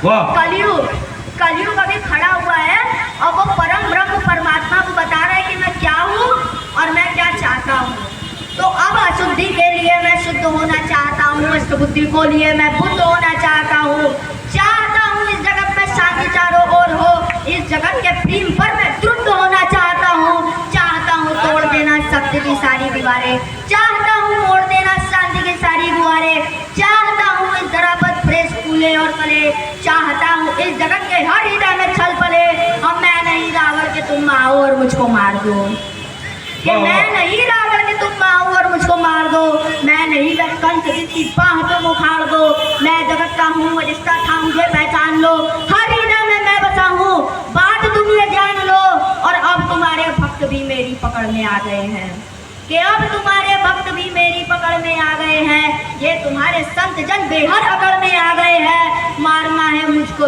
कलयुग अभी खड़ा हुआ है और वो परम ब्रह्म परमात्मा को बता रहा है कि मैं क्या हूँ और मैं क्या चाहता हूँ। तो अब अशुद्धि के लिए मैं शुद्ध होना चाहता हूँ, अष्ट बुद्धि को लिए मैं बुद्ध होना चाहता हूँ इस जगत में शांति चारों ओर हो, इस जगत के प्रेम पर मैं तृप्त होना चाहता हूँ तोड़ देना सत्य की सारी दीवारें, चाहता हूँ मोड़ देना शांति की सारी दीवारें, चाहता हूँ इस धरा पर प्रेस फूले और फले, चाहता हूँ इस जगत के हर हृदय में छल पले। और मैं नहीं रावण के तुम आओ और मुझको मार दो, कि मैं नहीं रावण के तुम आओ और मुझको मार दो, मैं नहीं कंस की बाह तुम उखाड़ दो, मैं जगत का हूँ रिश्ता था मुझे पहचान लो, हर हृदय में मैं बसा हूँ बात तुम ये जान लो। और अब तुम्हारे भक्त भी मेरी पकड़ में आ गए हैं, कि अब तुम्हारे भक्त भी मेरी पकड़ में आ गए हैं, ये तुम्हारे संत जन बेहद अकड़ में आ गए हैं। मारना है मुझको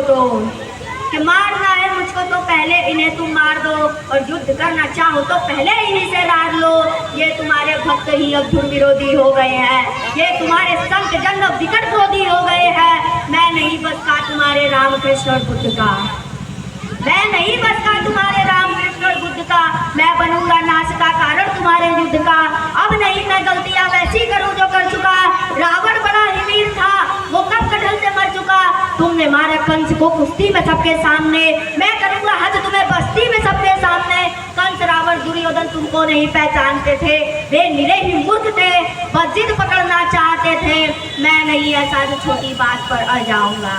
तो पहले इन्हें तुम मार दो, और युद्ध करना चाहो तो पहले इन्हीं से लाद लो। ये तुम्हारे भक्त ही अब धुर विरोधी हो गए हैं, ये तुम्हारे संत जन अब विकट क्रोधी हो गए हैं। मैं नहीं बसता तुम्हारे राम कृष्ण और बुद्ध का, मैं नहीं बसता तुम्हारे राम कृष्ण और बुद्ध का, मैं बनूंगा नाश का कारण तुम्हारे युद्ध का। अब नहीं मैं गलतियां वैसी करूं जो कर चुका, रावण बड़ा ही वीर था वो कब कटल से मर चुका, तुमने मारा कंस को कुश्ती में सबके सामने, मैं करूंगा हद तुम्हें बस्ती में सबके सामने। कंस रावण दुर्योधन तुमको नहीं पहचानते थे, वे निरे ही मूर्ख थे, बस जिद पकड़ना चाहते थे। मैं नहीं ऐसा छोटी बात पर अड़ जाऊंगा,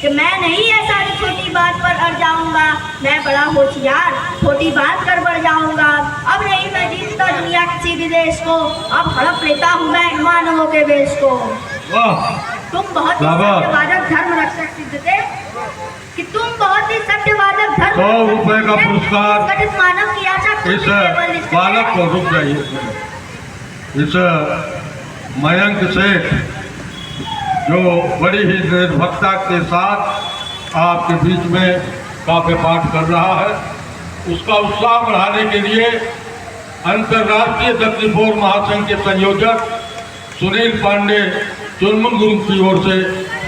कि मैं नहीं ऐसा छोटी बात पर अड़ जाऊंगा, मैं बड़ा होशियार छोटी बात कर बढ़ जाऊंगा। अब नहीं मैं जीतता दुनिया किसी भी देश को, अब हड़प लेता हूँ मैं मानवों के वेश को। तुम बहुत ही सत्यवादक धर्म रक्षक सिद्ध थे, कि तुम बहुत ही सत्यवादक धर्म 100 रुपए का पुरस्कार घटित मानव की आशा इस बालक को, रुक जाइए, इस मयंक सेठ जो बड़ी ही निर्भरता के साथ आपके बीच में काव्य पाठ कर रहा है, उसका उत्साह बढ़ाने के लिए अंतर्राष्ट्रीय दक्षिणपुर महासंघ के संयोजक सुनील पांडे चुनमुन गुरु की ओर से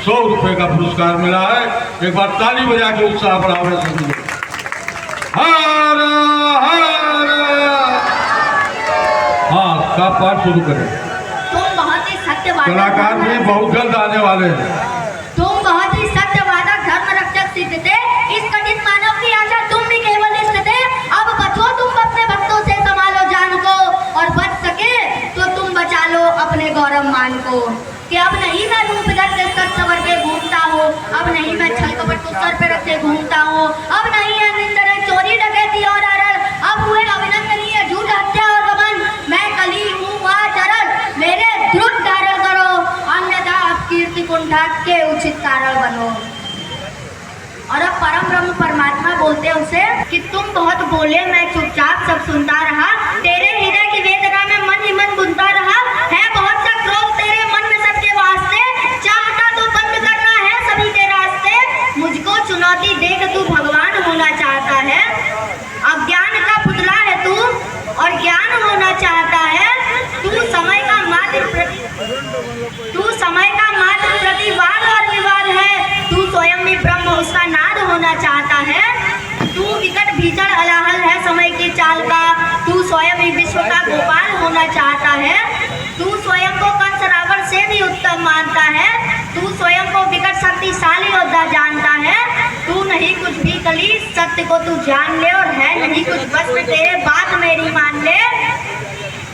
100 रुपए का पुरस्कार मिला है। एक बार ताली बजा के उत्साह बढ़ावे सभी। हाँ, का पाठ शुरू करें। कलाकार भी बहुत जल्द आने वाले हैं। तुम बहुत ही सत्यवादक धर्म रक्षक सिद्ध थे, इस कठिन मानव की आशा तुम भी केवल इष्ट थे। अब बचो तुम अपने भक्तों से, संभालो जान को, और बच सके तो तुम बचा लो अपने गौरव मान को। कि अब नहीं मैं रूप धर के सच सवर के घूमता हूँ, अब नहीं मैं छल कपट को सर पे रखे घूमता हूँ, अब नहीं है निंदन चोरी डकैती और अरल, अब हुए अभिनंदनीय झूठ हत्या और गमन, मैं कली हूँ वहाँ चरण मेरे द्रुत धारण करो, अन्यथा अब कीर्ति कुंठा के उचित कारण बनो। और अब परम ब्रह्म परमात्मा बोलते उसे कि तुम बहुत बोले मैं चुपचाप सब सुनता रहा, तेरे हृदय की वेदना में मन ही मन बुनता रहा, है बहुत सा क्रोध तेरे मन में सबके वास्ते, चाहता तो बंद करना है सभी के रास्ते, मुझको चुनौती देकर तू भगवान होना चाहता है, अज्ञान का पुतला है तू और ज्ञान होना चाहता है, तू समय का मात्र प्रतिवाद और विवाद है, तू स्वयं भी ब्रह्म उसका नाद होना चाहता है, तू विकट भीषण अलाहल है समय की चाल का, तू स्वयं ही विश्व का गोपाल होना चाहता है, तू स्वयं को कंस रावण से भी उत्तम मानता है, तू स्वयं को विकट शक्तिशाली योद्धा जानता है, तू नहीं कुछ भी कली सत्य को तू जान ले, और है नहीं कुछ बस में तेरे बात मेरी मान ले।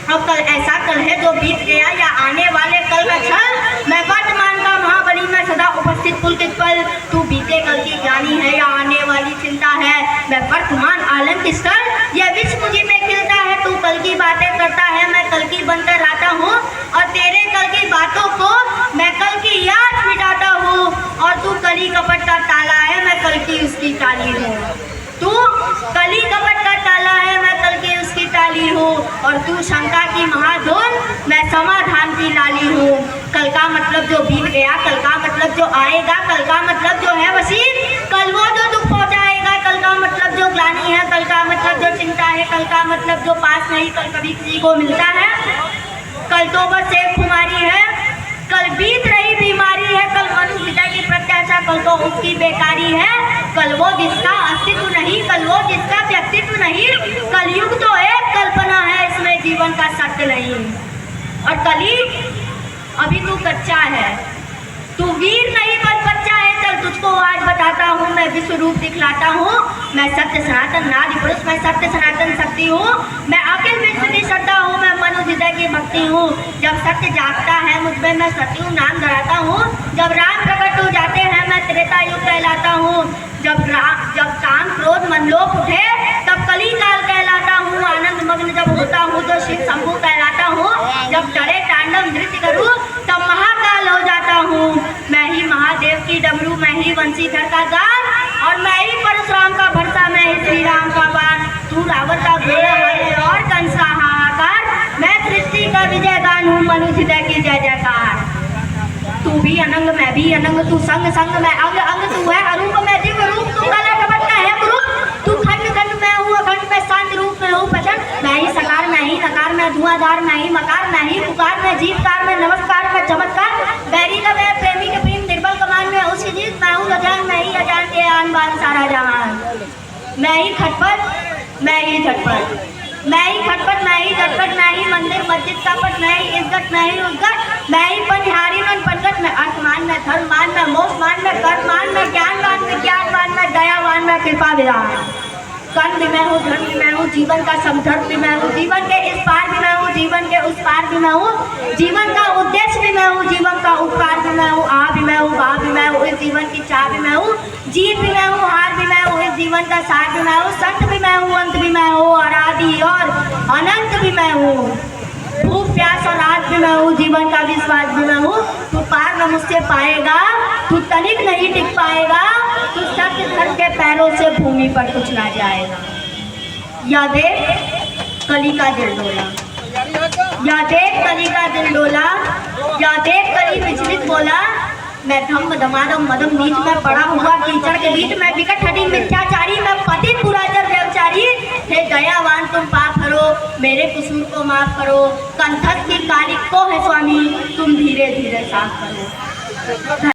अब कल ऐसा कल है जो बीत गया या आने वाले कल का छल, मैं वर्तमान का महाबली में सदा उपस्थित पुलकित पल, तू बीते कल की ज्ञानी है या आने वाली चिंता है, मैं वर्तमान आलम की स्थल यह विश्व मुझे में खिलता है, तू कल की बातें करता है मैं कल की बनकर आता हूँ, और तेरे कल की बातों को मैं कल की याद मिटाता हूँ, और तू कली कपट का ताला है मैं कल की उसकी ताली हूँ, तू कली कपट का ताला है मैं कल की उसकी ताली हूँ, और तू शंका की महाधुन मैं समाधान की लाली हूँ। कल का मतलब जो बीत गया, कल का मतलब जो आएगा, कल का मतलब जो है वसीम, कल वो जो दुख पहुँचाएगा, कल का मतलब जो ग्लानि है, कल का मतलब जो चिंता है, कल का मतलब जो पास नहीं कल कभी किसी को मिलता है, कल तो बस एक खुमारी है, कल बीत रही बीमारी है, कल मनुष्य की प्रत्या ऐसा, कल तो उसकी बेकारी है, कल वो जिसका अस्तित्व नहीं, कल वो जिसका व्यक्तित्व नहीं। कलयुग तो एक कल्पना है, इसमें जीवन का सत्य नहीं। और कली अभी तू कच्चा है, तू वीर नहीं पर बच्चा है। चल तुझको आज बताता हूँ, मैं विश्व रूप दिखलाता हूँ। मैं सत्य सनातन नादि पुरुष, मैं सत्य सनातन शक्ति हूँ, मैं अखिल विश्व की श्रद्धा हूँ, मैं मनु हृदय की भक्ति हूँ। जब सत्य जागता है मुझ में, मैं सत्यु नाम धराता हूँ। जब राम प्रकट हो जाते हैं, मैं त्रेता युग कहलाता हूँ। जब काम क्रोध मनलोभ उठे, तब कली काल कहलाता हूँ। आनंद मग्न जब होता हूँ तो शिव शंभु कहलाता हूँ। जब डरे तांडव नृत्य करूँ, तब महाकाल हो जाता हूँ। मैं ही महादेव की डमरू, मैं ही वंशीधर का गान, और मैं ही परशुराम का भरसा, मैं ही श्री राम का बाण। तू रावण का घोड़ा है और कंस का हाहाकार, मैं सृष्टि का विजय गान हूँ, मनु हृदय की जय जयकार। तू भी अनंग मैं भी अनंग, तू संग संग मैं अंग अंग, तू है अरूप मैं दिव्य रूप, तू काला कपट मैं है गुरु, तू खंड खंड मैं हूँ अखंड, मैं शांत रूप में हूँ प्रचंड। मैं ही सकार मैं ही नकार, मैं धुआंधार मैं ही मकार, मैं ही पुकार मैं जीतकार, मैं नमस्कार मैं चमत्कार। बैरी का मैं प्रेमी के प्रेम, निर्बल कमान में उसकी जीत, मैं हूँ अजान मैं ही अजान के आन बान सारा जहान। मैं ही खटपट मैं ही झटपट, मैं ही खटपट मैं ही झटपट, मैं ही मंदिर मस्जिद का पट, मैं ही इज्जत मैं ही उद्गत, मैं ही पंचहारी मन पंकज, मैं अर्थमान मैं धर्ममान, मैं मोक्षमान मैं कर्ममान, मैं ज्ञानवान मैं ज्ञानवान, मैं दयावान मैं कृपा विरान। कर्म भी मैं हूँ, धर्म भी मैं हूँ, जीवन का समधर्म भी मैं हूँ, जीवन के इस पार भी मैं हूँ, जीवन के उस पार भी मैं हूँ, जीवन का उद्देश्य भी मैं हूँ, जीवन का उपकार भी मैं हूँ, आ भी मैं हूँ, बा भी मैं हूँ, इस जीवन की चाह भी मैं हूँ, जीत भी मैं हूँ, हार भी मैं हूँ, इस जीवन का सार भी मैं हूँ, सत्य भी मैं हूँ, अंत भी मैं हूँ, और आदि और अनंत भी मैं हूँ। भूख प्यास और आग भी मैं हूँ, जीवन का विश्वास भी मैं हूँ। तू पार न मुझसे पाएगा, तू तनिक नहीं टिक पाएगा, तू सत्य धर्म के पैरों से भूमि पर कुचला जाएगा। या देख कली का दिल डोला, या देख कली का दिल डोला, या देख कली विचलित बोला। मैं धम्म धमाधम मदम नीच में पड़ा हुआ कीचड़ के बीच, मैं विकट हठी मिथ्याचारी, मैं पतित पुराचर व्यभिचारी। हे दयावान तुम पाप करो, मेरे कसूर को माफ करो, कंठस्थ की कालिक को है स्वामी, तुम धीरे धीरे साफ करो।